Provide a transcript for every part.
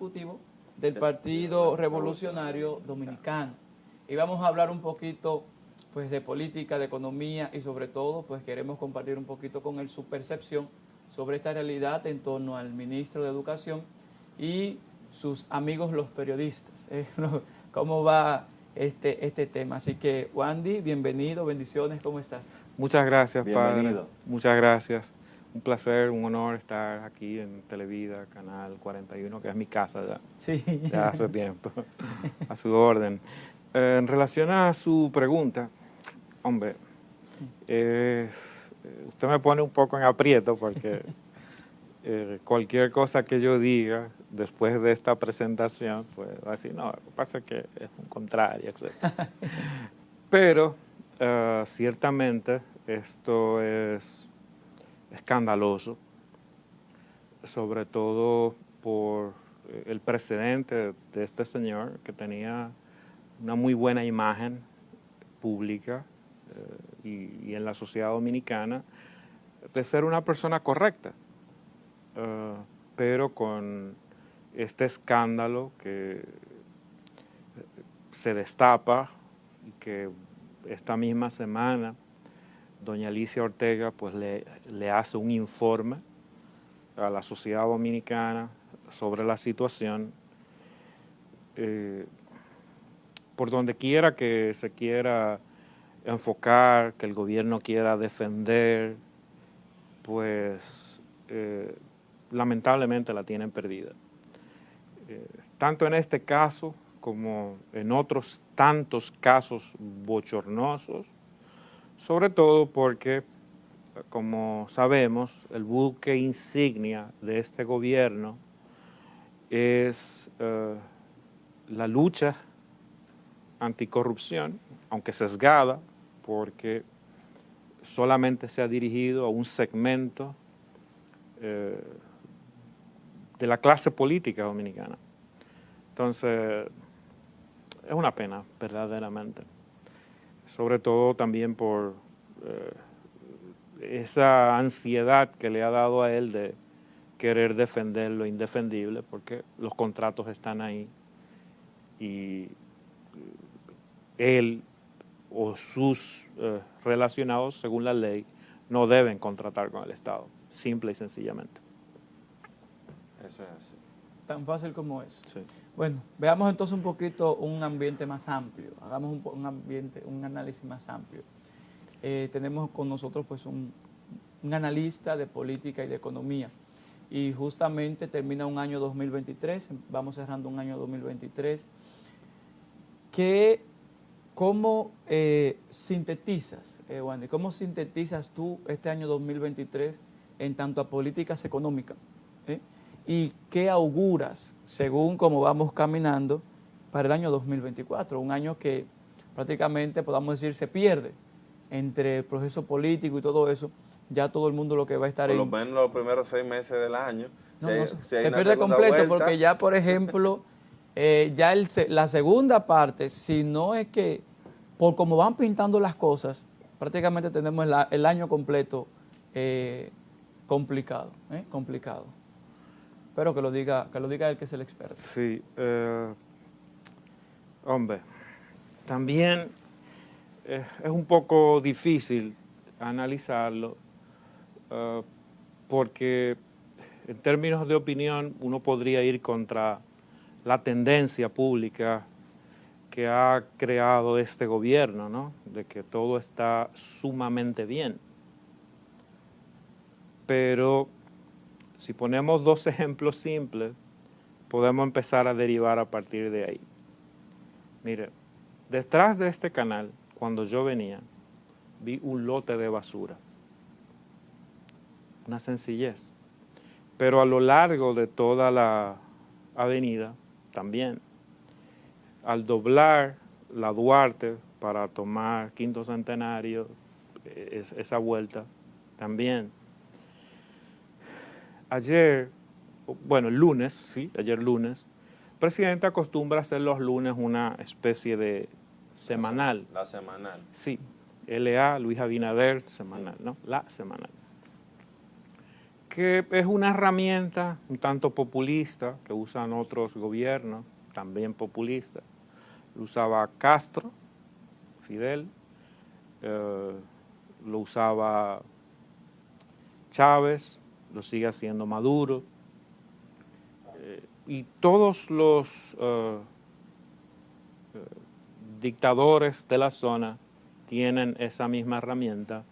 ejecutivo del Partido Revolucionario Dominicano. Y vamos a hablar un poquito pues de política, de economía y sobre todo pues queremos compartir un poquito con él su percepción sobre esta realidad en torno al ministro de Educación y sus amigos los periodistas. ¿Cómo va este tema? Así que Wandy, bienvenido, bendiciones, ¿cómo estás? Muchas gracias, Bienvenido. padre. Muchas gracias. Un placer, un honor estar aquí en Televida, Canal 41, que es mi casa ya, Sí. ya hace tiempo, a su orden. En relación a su pregunta, hombre, usted me pone un poco en aprieto porque cualquier cosa que yo diga después de esta presentación, pues va a decir, no, lo que pasa es que es un contrario, etc. Pero ciertamente esto es escandaloso, sobre todo por el precedente de este señor que tenía una muy buena imagen pública y en la sociedad dominicana de ser una persona correcta, pero con este escándalo que se destapa y que esta misma semana doña Alicia Ortega pues le hace un informe a la sociedad dominicana sobre la situación. Por donde quiera que se quiera enfocar, que el gobierno quiera defender, pues lamentablemente la tienen perdida. Tanto en este caso como en otros tantos casos bochornosos, sobre todo porque, como sabemos, el buque insignia de este gobierno es la lucha anticorrupción, aunque sesgada, porque solamente se ha dirigido a un segmento de la clase política dominicana. Entonces, es una pena, verdaderamente. Sobre todo también por esa ansiedad que le ha dado a él de querer defender lo indefendible, porque los contratos están ahí y él o sus relacionados, según la ley, no deben contratar con el Estado, simple y sencillamente. Eso es así. Tan fácil como eso. Sí. Bueno, veamos entonces un poquito un ambiente más amplio, hagamos un análisis más amplio. Tenemos con nosotros pues un analista de política y de economía y justamente termina un año 2023, vamos cerrando un año 2023. ¿Cómo sintetizas, Wandy, cómo sintetizas tú este año 2023 en tanto a políticas económicas? ¿Y qué auguras, según cómo vamos caminando, para el año 2024? Un año que prácticamente, podamos decir, se pierde entre el proceso político y todo eso. Ya todo el mundo lo que va a estar Por lo menos los primeros 6 meses del año. No, si hay, no, si hay se una pierde segunda completo vuelta, porque ya, por ejemplo, ya la segunda parte, si no es que, por como van pintando las cosas, prácticamente tenemos el año completo complicado, complicado. Pero que lo diga el que es el experto. Sí, hombre, también es un poco difícil analizarlo porque en términos de opinión uno podría ir contra la tendencia pública que ha creado este gobierno, ¿no? De que todo está sumamente bien. Pero si ponemos dos ejemplos simples, podemos empezar a derivar a partir de ahí. Mire, detrás de este canal, cuando yo venía, vi un lote de basura. Una sencillez. Pero a lo largo de toda la avenida, también. Al doblar la Duarte para tomar Quinto Centenario, esa vuelta, también. Ayer, bueno, el lunes, sí, ayer lunes, el presidente acostumbra hacer los lunes una especie de semanal. La semanal. Sí, LA, Luis Abinader, semanal, ¿no? La semanal. que es una herramienta un tanto populista que usan otros gobiernos, también populistas. Lo usaba Castro, Fidel, lo usaba Chávez, lo sigue haciendo Maduro, y todos los dictadores de la zona tienen esa misma herramienta,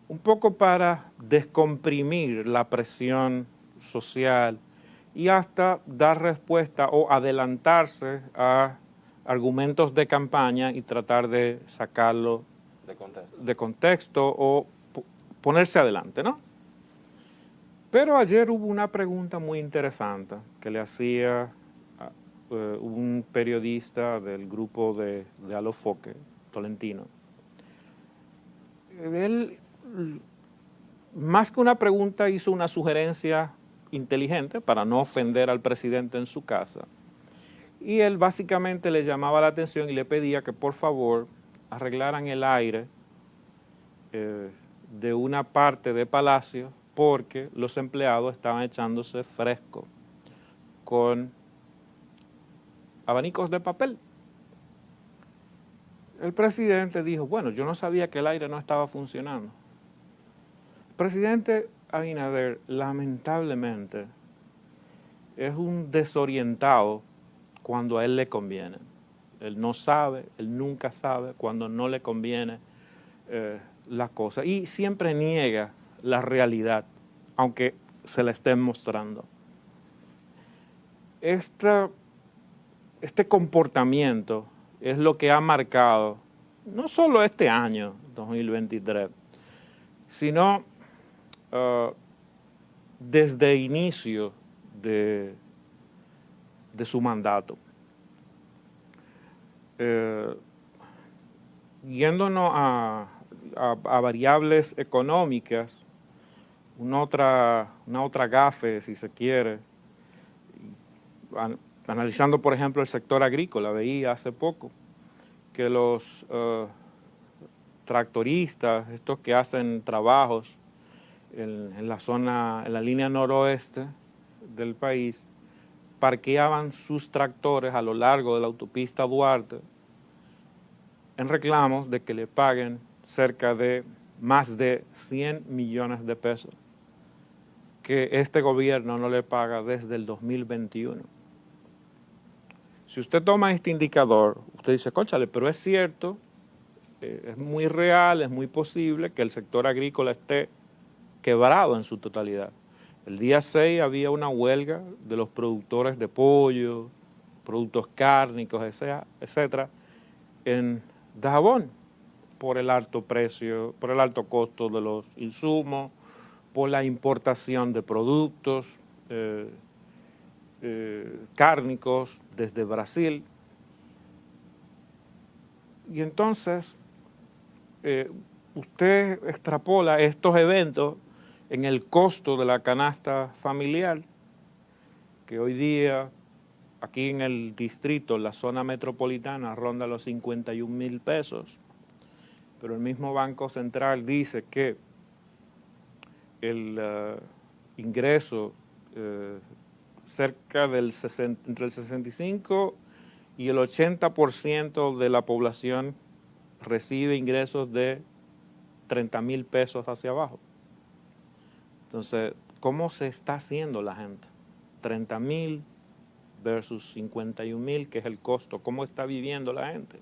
un poco para descomprimir la presión social y hasta dar respuesta o adelantarse a argumentos de campaña y tratar de sacarlo de contexto o ponerse adelante, ¿no? Pero ayer hubo una pregunta muy interesante que le hacía un periodista del grupo de Alofoque, Tolentino. Él, más que una pregunta, hizo una sugerencia inteligente para no ofender al presidente en su casa. Y él básicamente le llamaba la atención y le pedía que por favor arreglaran el aire de una parte de Palacio porque los empleados estaban echándose fresco con abanicos de papel. El presidente dijo, bueno, yo no sabía que el aire no estaba funcionando. El presidente Abinader, lamentablemente, es un desorientado cuando a él le conviene. Él no sabe, él nunca sabe cuando no le conviene la cosa. Y siempre niega la realidad, aunque se la estén mostrando. Este comportamiento es lo que ha marcado no solo este año, 2023, sino desde el inicio de su mandato. Yéndonos a variables económicas, una otra gafe, si se quiere, analizando, por ejemplo, el sector agrícola, veía hace poco que los tractoristas, estos que hacen trabajos en la zona, en la línea noroeste del país, parqueaban sus tractores a lo largo de la autopista Duarte en reclamos de que le paguen cerca de más de 100 millones de pesos que este gobierno no le paga desde el 2021. Si usted toma este indicador, usted dice, cónchale, pero es cierto, es muy real, es muy posible que el sector agrícola esté quebrado en su totalidad. El día 6 había una huelga de los productores de pollo, productos cárnicos, etcétera, en Dajabón, por el alto precio, por el alto costo de los insumos, por la importación de productos cárnicos desde Brasil. Y entonces, usted extrapola estos eventos en el costo de la canasta familiar, que hoy día aquí en el distrito, la zona metropolitana, ronda los 51,000 pesos. Pero el mismo Banco Central dice que el ingreso cerca del entre el 65 y el 80% de la población recibe ingresos de 30,000 pesos hacia abajo. Entonces, ¿cómo se está haciendo la gente? 30,000 versus 51,000, que es el costo. ¿Cómo está viviendo la gente?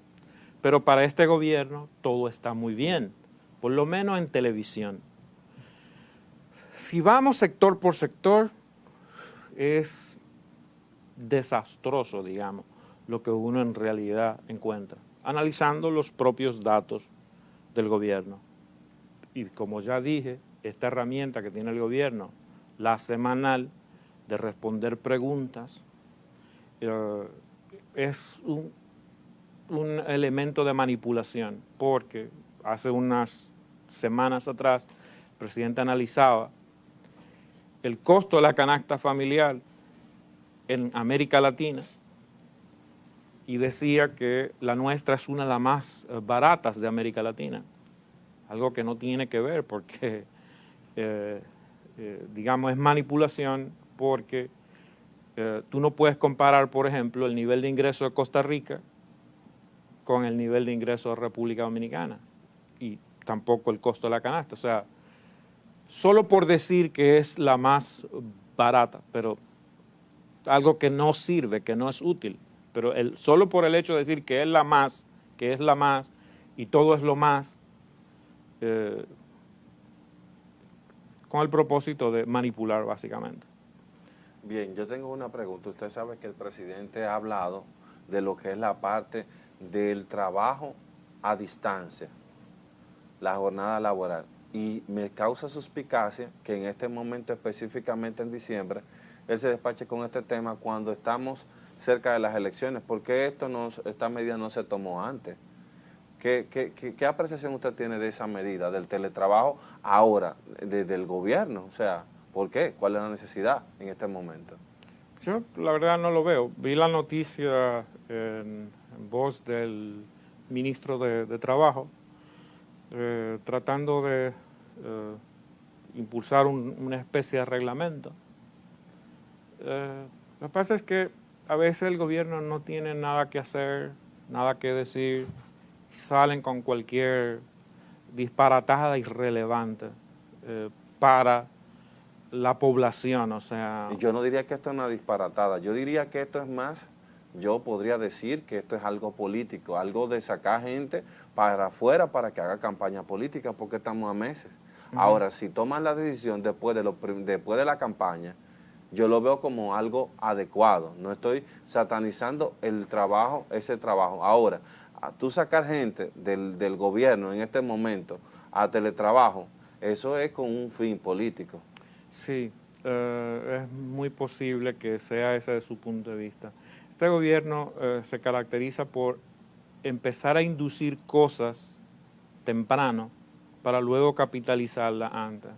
Pero para este gobierno todo está muy bien, por lo menos en televisión. Si vamos sector por sector, es desastroso, digamos, lo que uno en realidad encuentra, analizando los propios datos del gobierno. Y como ya dije, esta herramienta que tiene el gobierno, la semanal, de responder preguntas, es un elemento de manipulación, porque hace unas semanas atrás el presidente analizaba el costo de la canasta familiar en América Latina y decía que la nuestra es una de las más baratas de América Latina, algo que no tiene que ver porque digamos, es manipulación porque tú no puedes comparar, por ejemplo, el nivel de ingreso de Costa Rica con el nivel de ingreso de República Dominicana y tampoco el costo de la canasta. O sea, solo por decir que es la más barata, pero algo que no sirve, que no es útil, pero solo por el hecho de decir que es la más, y todo es lo más, con el propósito de manipular básicamente. Bien, yo tengo una pregunta. Usted sabe que el presidente ha hablado de lo que es la parte del trabajo a distancia, la jornada laboral. Y me causa suspicacia que en este momento, específicamente en diciembre, él se despache con este tema cuando estamos cerca de las elecciones. ¿Por qué esta medida no se tomó antes? ¿Qué apreciación usted tiene de esa medida, del teletrabajo ahora, del gobierno? O sea, ¿por qué? ¿Cuál es la necesidad en este momento? Yo la verdad no lo veo. Vi la noticia en voz del ministro de Trabajo tratando de impulsar una especie de reglamento. Lo que pasa es que a veces el gobierno no tiene nada que hacer, nada que decir, salen con cualquier disparatada irrelevante para la población, o sea... Y yo no diría que esto es una disparatada, yo diría que esto es más, yo podría decir que esto es algo político, algo de sacar gente para afuera para que haga campaña política, porque estamos a meses. Ahora, si toman la decisión después de la campaña, yo lo veo como algo adecuado, no estoy satanizando el trabajo, ese trabajo. Ahora, a tú sacar gente del gobierno en este momento a teletrabajo, eso es con un fin político. Sí, es muy posible que sea ese de su punto de vista. Este gobierno se caracteriza por empezar a inducir cosas temprano para luego capitalizarla antes.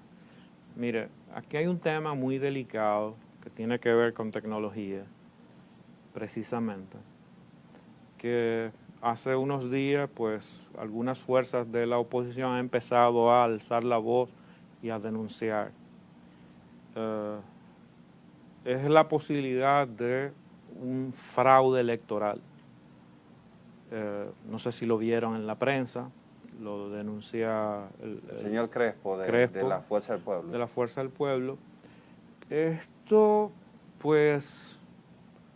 Mire, aquí hay un tema muy delicado que tiene que ver con tecnología, precisamente, que hace unos días, pues, algunas fuerzas de la oposición han empezado a alzar la voz y a denunciar. Es la posibilidad de un fraude electoral. No sé si lo vieron en la prensa, lo denuncia el Señor Crespo, Crespo, de la Fuerza del Pueblo. de la Fuerza del Pueblo. Esto, pues,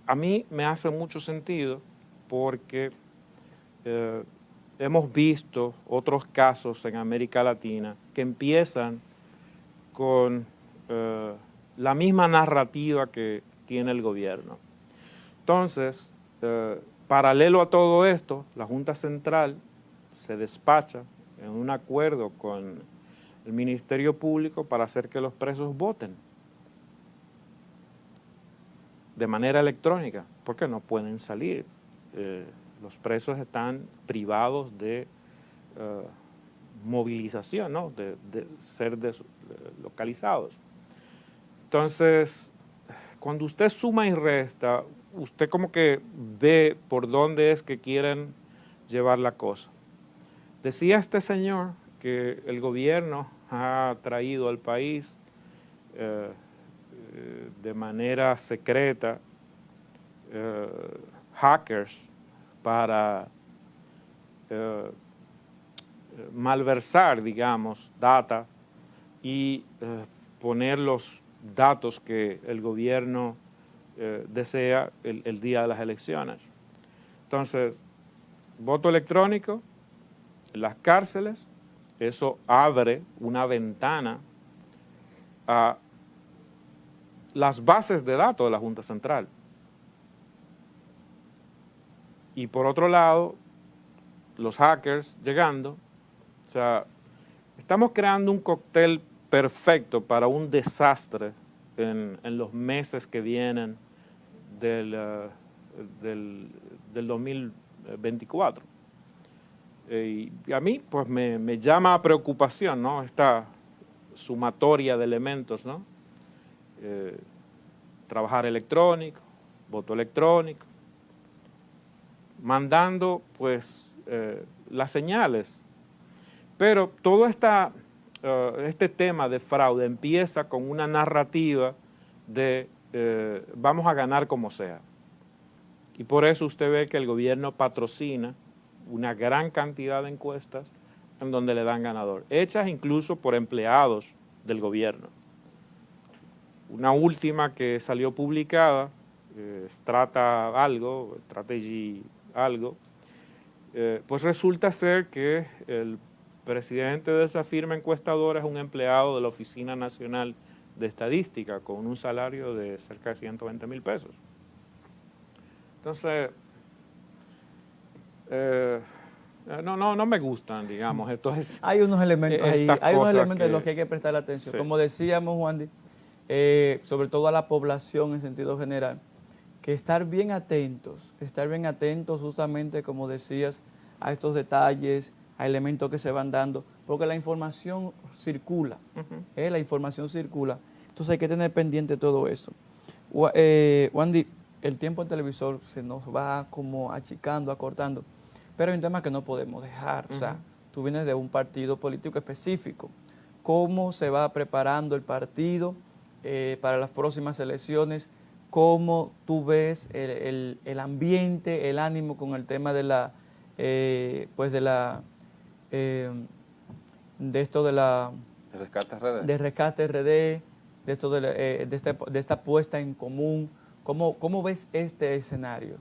a mí me hace mucho sentido porque hemos visto otros casos en América Latina que empiezan con la misma narrativa que tiene el gobierno. Entonces, paralelo a todo esto, la Junta Central se despacha en un acuerdo con el Ministerio Público para hacer que los presos voten de manera electrónica, porque no pueden salir. Los presos están privados de movilización, ¿no? de ser localizados. Entonces, cuando usted suma y resta, usted como que ve por dónde es que quieren llevar la cosa. Decía este señor que el gobierno ha traído al país de manera secreta hackers para malversar, digamos, data y poner los datos que el gobierno desea el día de las elecciones. Entonces, voto electrónico, las cárceles, eso abre una ventana a las bases de datos de la Junta Central. Y por otro lado, los hackers llegando, o sea, estamos creando un cóctel perfecto para un desastre en los meses que vienen del 2024. Y a mí, pues, me llama a preocupación, ¿no? Esta sumatoria de elementos, ¿no? Trabajar electrónico, voto electrónico, mandando, pues, las señales. Pero toda esta este tema de fraude empieza con una narrativa de vamos a ganar como sea. Y por eso usted ve que el gobierno patrocina una gran cantidad de encuestas en donde le dan ganador, hechas incluso por empleados del gobierno. Una última que salió publicada, Strata algo, Strategy algo, pues resulta ser que el presidente de esa firma encuestadora es un empleado de la Oficina Nacional de Estadística con un salario de cerca de 120,000 pesos. Entonces, no me gustan, digamos. Entonces, hay unos elementos ahí, hay unos elementos en los que hay que prestar atención. Sí. Como decíamos, Juan, sobre todo a la población en sentido general, que estar bien atentos justamente, como decías, a estos detalles, a elementos que se van dando, porque la información circula, la información circula. Entonces hay que tener pendiente todo eso. Wandy, el tiempo en televisor se nos va como achicando, acortando, pero hay un tema que no podemos dejar. O sea, tú vienes de un partido político específico. ¿Cómo se va preparando el partido para las próximas elecciones? ¿Cómo tú ves el ambiente, el ánimo con el tema de la, de esto de la Rescate RD. de Rescate RD, de esto de esta puesta en común? ¿Cómo ves este escenario?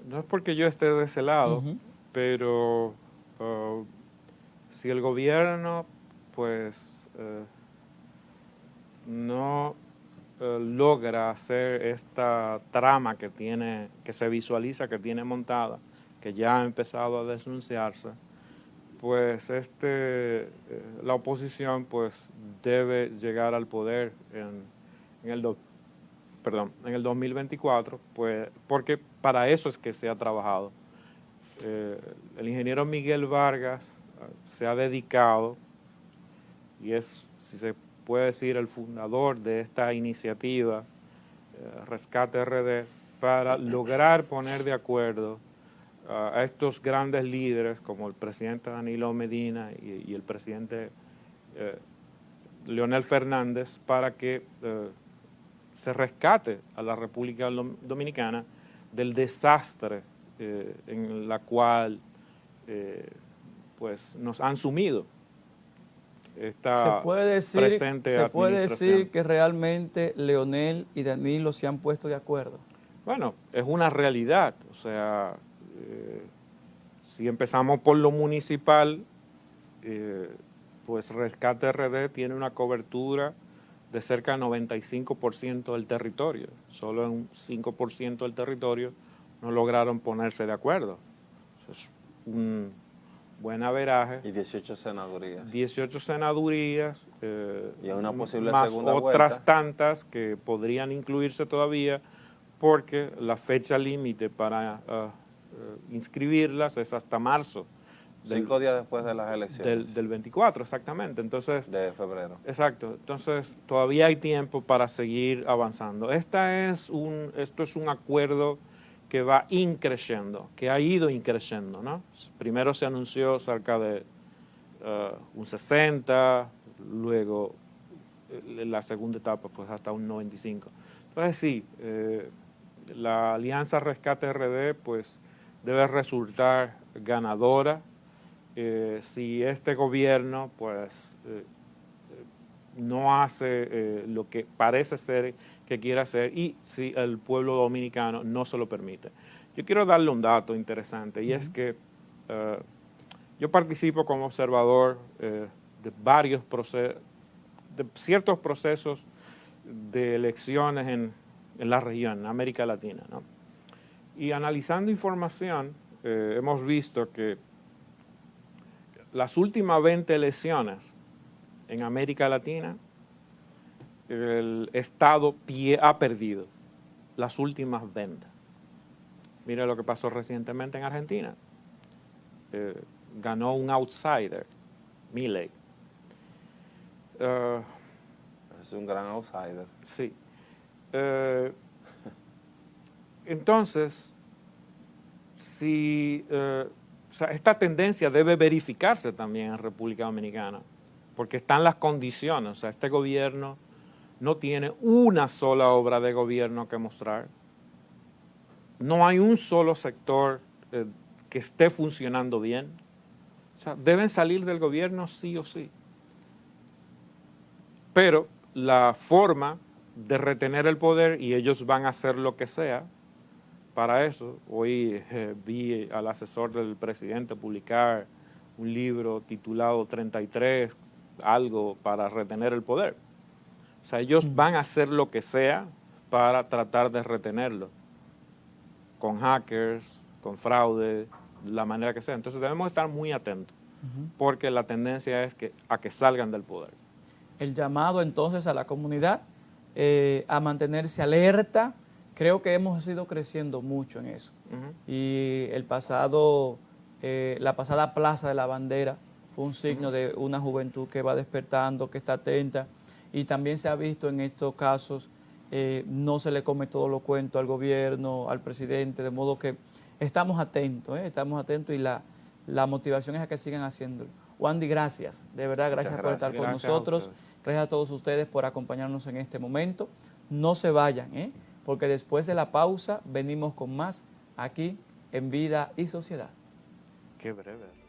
no es porque yo esté de ese lado, pero si el gobierno pues no logra hacer esta trama que se visualiza, que tiene montada, que ya ha empezado a denunciarse, pues la oposición pues debe llegar al poder en el 2024, pues, porque para eso es que se ha trabajado. El ingeniero Miguel Vargas se ha dedicado, y es, si se puede decir, el fundador de esta iniciativa, Rescate RD, para lograr poner de acuerdo a estos grandes líderes como el presidente Danilo Medina y el presidente Leonel Fernández, para que se rescate a la República Dominicana del desastre en la cual pues nos han sumido esta presente se puede administración. decir que realmente Leonel y Danilo se han puesto de acuerdo. Bueno, es una realidad. O sea, si empezamos por lo municipal, pues Rescate RD tiene una cobertura de cerca del 95% del territorio. Solo en un 5% del territorio no lograron ponerse de acuerdo. Eso es un buen averaje. Y 18 senadurías. 18 senadurías, Y una posible más segunda otras vuelta. tantas que podrían incluirse todavía, porque la fecha límite para inscribirlas es hasta marzo. 5 días después de las elecciones. Del 24, exactamente. Entonces, de febrero. exacto. Entonces, todavía hay tiempo para seguir avanzando. Esto es un acuerdo que va increciendo, que ha ido increciendo, ¿no? Primero se anunció cerca de un 60, luego en la segunda etapa pues hasta un 95. Entonces sí, la Alianza Rescate RD pues debe resultar ganadora si este gobierno pues no hace lo que parece ser que quiere hacer y si el pueblo dominicano no se lo permite. Yo quiero darle un dato interesante y es que yo participo como observador de varios procesos, de ciertos procesos de elecciones en la región, en América Latina, ¿no? Y analizando información, hemos visto que las últimas 20 elecciones en América Latina, el Estado ha perdido las últimas 20. Mira lo que pasó recientemente en Argentina. Ganó un outsider, Milei. Es un gran outsider. Sí. Entonces, o sea, esta tendencia debe verificarse también en República Dominicana. porque están las condiciones. O sea, este gobierno no tiene una sola obra de gobierno que mostrar. No hay un solo sector que esté funcionando bien. O sea, deben salir del gobierno sí o sí. Pero la forma de retener el poder, y ellos van a hacer lo que sea para eso. Hoy vi al asesor del presidente publicar un libro titulado 33, algo para retener el poder. O sea, ellos van a hacer lo que sea para tratar de retenerlo, con hackers, con fraude, la manera que sea. Entonces debemos estar muy atentos, porque la tendencia es a que salgan del poder. El llamado entonces a la comunidad a mantenerse alerta. Creo que hemos ido creciendo mucho en eso. Y la pasada Plaza de la Bandera fue un signo de una juventud que va despertando, que está atenta. Y también se ha visto en estos casos, no se le come todo lo cuento al gobierno, al presidente, de modo que estamos atentos y la motivación es a que sigan haciéndolo. Wandy, gracias, de verdad, gracias por estar con nosotros. Gracias a todos ustedes por acompañarnos en este momento. No se vayan, porque después de la pausa venimos con más aquí en Vida y Sociedad. Qué breve.